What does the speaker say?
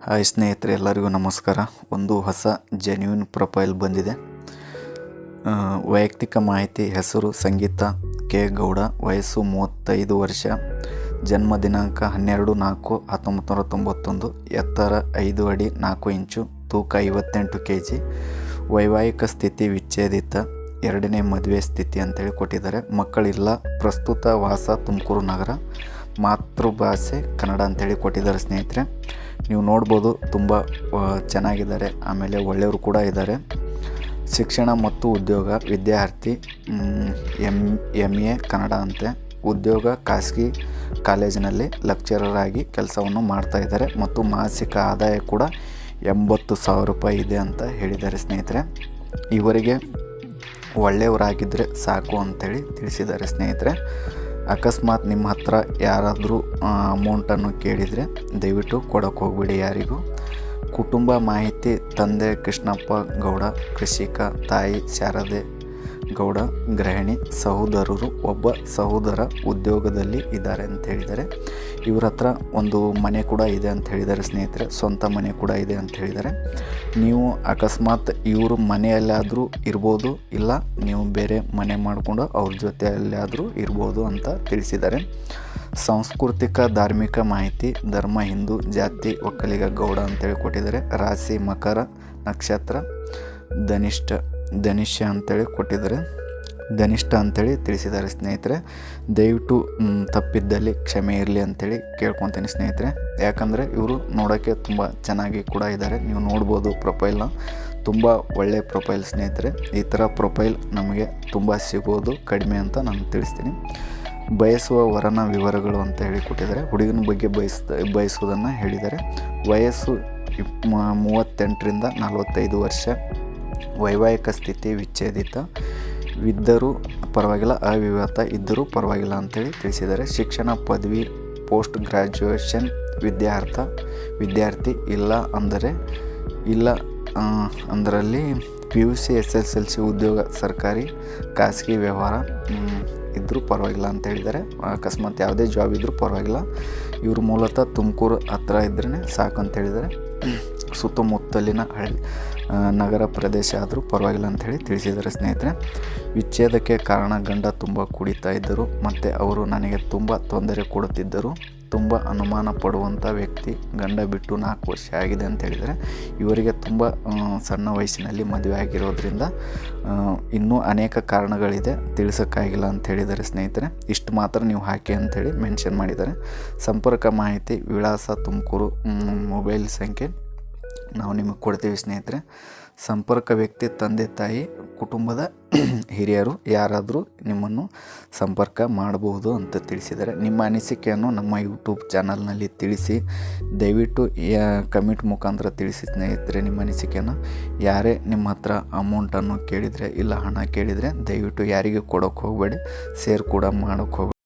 Hi ಸ್ನೇಹಿತರೆ, ಎಲ್ಲರಿಗೂ ನಮಸ್ಕಾರ. ಒಂದು ಹೊಸ ಜೆನ್ಯೂನ್ ಪ್ರೊಫೈಲ್ ಬಂದಿದೆ. ವೈಯಕ್ತಿಕ ಮಾಹಿತಿ: ಹೆಸರು ಸಂಗೀತ ಕೆ ಗೌಡ, ವಯಸ್ಸು 35 ವರ್ಷ, ಜನ್ಮ ದಿನಾಂಕ 12/4/1991, ಎತ್ತರ 5 ಅಡಿ 4 ಇಂಚು, ತೂಕ 58 kg, ವೈವಾಹಿಕ ಸ್ಥಿತಿ ವಿಚ್ಛೇದಿತ, ಎರಡನೇ ಮದುವೆ ಸ್ಥಿತಿ ಅಂತೇಳಿ ಕೊಟ್ಟಿದ್ದಾರೆ. ಮಕ್ಕಳಿಲ್ಲ, ಪ್ರಸ್ತುತ ವಾಸ ತುಮಕೂರು ನಗರ, ಮಾತೃಭಾಷೆ ಕನ್ನಡ ಅಂತೇಳಿ ಕೊಟ್ಟಿದ್ದಾರೆ. ಸ್ನೇಹಿತರೆ, ನೀವು ನೋಡ್ಬೋದು, ತುಂಬ ಚೆನ್ನಾಗಿದ್ದಾರೆ. ಆಮೇಲೆ ಒಳ್ಳೆಯವರು ಕೂಡ ಇದ್ದಾರೆ. ಶಿಕ್ಷಣ ಮತ್ತು ಉದ್ಯೋಗ: ವಿದ್ಯಾರ್ಥಿ, MA ಕನ್ನಡ ಅಂತೆ. ಉದ್ಯೋಗ: ಖಾಸಗಿ ಕಾಲೇಜಿನಲ್ಲಿ ಲೆಕ್ಚರರ್ ಆಗಿ ಕೆಲಸವನ್ನು ಮಾಡ್ತಾ ಇದ್ದಾರೆ ಮತ್ತು ಮಾಸಿಕ ಆದಾಯ ಕೂಡ 80,000 ರೂಪಾಯಿ ಇದೆ ಅಂತ ಹೇಳಿದ್ದಾರೆ. ಸ್ನೇಹಿತರೆ, ಇವರಿಗೆ ಒಳ್ಳೆಯವರಾಗಿದ್ದರೆ ಸಾಕು ಅಂತೇಳಿ ತಿಳಿಸಿದ್ದಾರೆ. ಸ್ನೇಹಿತರೆ, ಅಕಸ್ಮಾತ್ ನಿಮ್ಮ ಹತ್ರ ಯಾರಾದರೂ ಅಮೌಂಟನ್ನು ಕೇಳಿದರೆ ದಯವಿಟ್ಟು ಕೊಡೋಕ್ಕೆ ಹೋಗ್ಬಿಡಿ ಯಾರಿಗೂ. ಕುಟುಂಬ ಮಾಹಿತಿ: ತಂದೆ ಕೃಷ್ಣಪ್ಪ ಗೌಡ, ಕೃಷಿಕ, ತಾಯಿ ಶಾರದೆ ಗೌಡ, ಗೃಹಿಣಿ, ಸಹೋದರರು, ಒಬ್ಬ ಸಹೋದರ ಉದ್ಯೋಗದಲ್ಲಿ ಇದ್ದಾರೆ ಅಂತ ಹೇಳಿದ್ದಾರೆ. ಇವ್ರ ಹತ್ರ ಒಂದು ಮನೆ ಕೂಡ ಇದೆ ಅಂತ ಹೇಳಿದ್ದಾರೆ. ಸ್ನೇಹಿತರೆ, ಸ್ವಂತ ಮನೆ ಕೂಡ ಇದೆ ಅಂತ ಹೇಳಿದ್ದಾರೆ. ನೀವು ಅಕಸ್ಮಾತ್ ಇವರು ಮನೆಯಲ್ಲಾದರೂ ಇರ್ಬೋದು, ಇಲ್ಲ ನೀವು ಬೇರೆ ಮನೆ ಮಾಡಿಕೊಂಡು ಅವ್ರ ಜೊತೆಯಲ್ಲಾದರೂ ಇರ್ಬೋದು ಅಂತ ತಿಳಿಸಿದ್ದಾರೆ. ಸಾಂಸ್ಕೃತಿಕ ಧಾರ್ಮಿಕ ಮಾಹಿತಿ: ಧರ್ಮ ಹಿಂದೂ, ಜಾತಿ ಒಕ್ಕಲಿಗ, ಗೌಡ ಅಂತೇಳಿ ಕೊಟ್ಟಿದ್ದಾರೆ. ರಾಶಿ ಮಕರ, ನಕ್ಷತ್ರ ಧನಿಷ್ಠ ಅಂತೇಳಿ ಕೊಟ್ಟಿದ್ದಾರೆ. ಧನಿಷ್ಠ ಅಂತೇಳಿ ತಿಳಿಸಿದ್ದಾರೆ. ಸ್ನೇಹಿತರೆ, ದಯವಿಟ್ಟು ತಪ್ಪಿದ್ದಲ್ಲಿ ಕ್ಷಮೆ ಇರಲಿ ಅಂತೇಳಿ ಕೇಳ್ಕೊತೀನಿ ಸ್ನೇಹಿತರೆ. ಯಾಕಂದರೆ ಇವರು ನೋಡೋಕ್ಕೆ ತುಂಬ ಚೆನ್ನಾಗಿ ಕೂಡ ಇದ್ದಾರೆ. ನೀವು ನೋಡ್ಬೋದು ಪ್ರೊಫೈಲ್ನ, ತುಂಬ ಒಳ್ಳೆಯ ಪ್ರೊಫೈಲ್ ಸ್ನೇಹಿತರೆ. ಈ ಥರ ಪ್ರೊಫೈಲ್ ನಮಗೆ ತುಂಬ ಸಿಗೋದು ಕಡಿಮೆ ಅಂತ ನಾನು ತಿಳಿಸ್ತೀನಿ. ಬಯಸುವ ವರನ ವಿವರಗಳು ಅಂತ ಹೇಳಿ ಕೊಟ್ಟಿದ್ದಾರೆ. ಹುಡುಗನ ಬಗ್ಗೆ ಬಯಸುವುದನ್ನು ಹೇಳಿದ್ದಾರೆ. ವಯಸ್ಸು 38ರಿಂದ 45 ವರ್ಷ, ವೈವಾಹಿಕ ಸ್ಥಿತಿ ವಿಚ್ಛೇದಿತ, ಇದ್ದರೂ ಪರವಾಗಿಲ್ಲ, ಅವಿವಾಹಿತ ಇದ್ದರೂ ಪರವಾಗಿಲ್ಲ ಅಂತೇಳಿ ತಿಳಿಸಿದ್ದಾರೆ. ಶಿಕ್ಷಣ: ಪದವಿ, ಪೋಸ್ಟ್ ಗ್ರ್ಯಾಜುಯೇಷನ್, ವಿದ್ಯಾರ್ಥಿ, ಇಲ್ಲ ಅಂದರಲ್ಲಿ PUC SSLC, ಉದ್ಯೋಗ ಸರ್ಕಾರಿ, ಖಾಸಗಿ ವ್ಯವಹಾರ ಇದ್ದರೂ ಪರವಾಗಿಲ್ಲ ಅಂತ ಹೇಳಿದ್ದಾರೆ. ಅಕಸ್ಮಾತ್ ಯಾವುದೇ ಜಾಬ್ ಇದ್ದರೂ ಪರವಾಗಿಲ್ಲ. ಇವರು ಮೂಲತಃ ತುಮಕೂರು ಹತ್ರ ಇದ್ರೇ ಸಾಕು ಅಂತ ಹೇಳಿದ್ದಾರೆ. ಸುತ್ತಮುತ್ತಲಿನ ನಗರ ಪ್ರದೇಶ ಆದರೂ ಪರವಾಗಿಲ್ಲ ಅಂಥೇಳಿ ತಿಳಿಸಿದ್ದಾರೆ. ಸ್ನೇಹಿತರೆ, ವಿಚ್ಛೇದಕ್ಕೆ ಕಾರಣ: ಗಂಡ ತುಂಬ ಕುಡಿತಾ ಇದ್ದರು ಮತ್ತು ಅವರು ನನಗೆ ತುಂಬ ತೊಂದರೆ ಕೊಡುತ್ತಿದ್ದರು. ತುಂಬ ಅನುಮಾನ ಪಡುವಂಥ ವ್ಯಕ್ತಿ. ಗಂಡ ಬಿಟ್ಟು 4 ವರ್ಷ ಆಗಿದೆ ಅಂತ ಹೇಳಿದರೆ. ಇವರಿಗೆ ತುಂಬ ಸಣ್ಣ ವಯಸ್ಸಿನಲ್ಲಿ ಮದುವೆ ಆಗಿರೋದ್ರಿಂದ ಇನ್ನೂ ಅನೇಕ ಕಾರಣಗಳಿದೆ, ತಿಳಿಸೋಕ್ಕಾಗಿಲ್ಲ ಅಂತ ಹೇಳಿದ್ದಾರೆ. ಸ್ನೇಹಿತರೆ, ಇಷ್ಟು ಮಾತ್ರ ನೀವು ಹಾಕಿ ಅಂಥೇಳಿ ಮೆನ್ಷನ್ ಮಾಡಿದ್ದಾರೆ. ಸಂಪರ್ಕ ಮಾಹಿತಿ: ವಿಳಾಸ ತುಮಕೂರು, ಮೊಬೈಲ್ ಸಂಖ್ಯೆ ನಾವು ನಿಮಗೆ ಕೊಡ್ತೀವಿ. ಸ್ನೇಹಿತರೆ, ಸಂಪರ್ಕ ವ್ಯಕ್ತಿ: ತಂದೆ ತಾಯಿ, ಕುಟುಂಬದ ಹಿರಿಯರು ಯಾರಾದರೂ ನಿಮ್ಮನ್ನು ಸಂಪರ್ಕ ಮಾಡಬಹುದು ಅಂತ ತಿಳಿಸಿದ್ದಾರೆ. ನಿಮ್ಮ ಅನಿಸಿಕೆಯನ್ನು ನಮ್ಮ ಯೂಟ್ಯೂಬ್ ಚಾನಲ್ನಲ್ಲಿ ತಿಳಿಸಿ. ದಯವಿಟ್ಟು ಕಮೆಂಟ್ ಮುಖಾಂತರ ತಿಳಿಸಿ ಸ್ನೇಹಿತರೆ ನಿಮ್ಮ ಅನಿಸಿಕೆಯನ್ನು. ಯಾರೇ ನಿಮ್ಮ ಹತ್ರ ಅಮೌಂಟನ್ನು ಕೇಳಿದರೆ, ಇಲ್ಲ ಹಣ ಕೇಳಿದರೆ ದಯವಿಟ್ಟು ಯಾರಿಗೆ ಕೊಡೋಕ್ಕೆ ಹೋಗಬೇಡಿ, ಶೇರ್ ಕೂಡ ಮಾಡೋಕ್ಕೆ ಹೋಗಬೇಡಿ.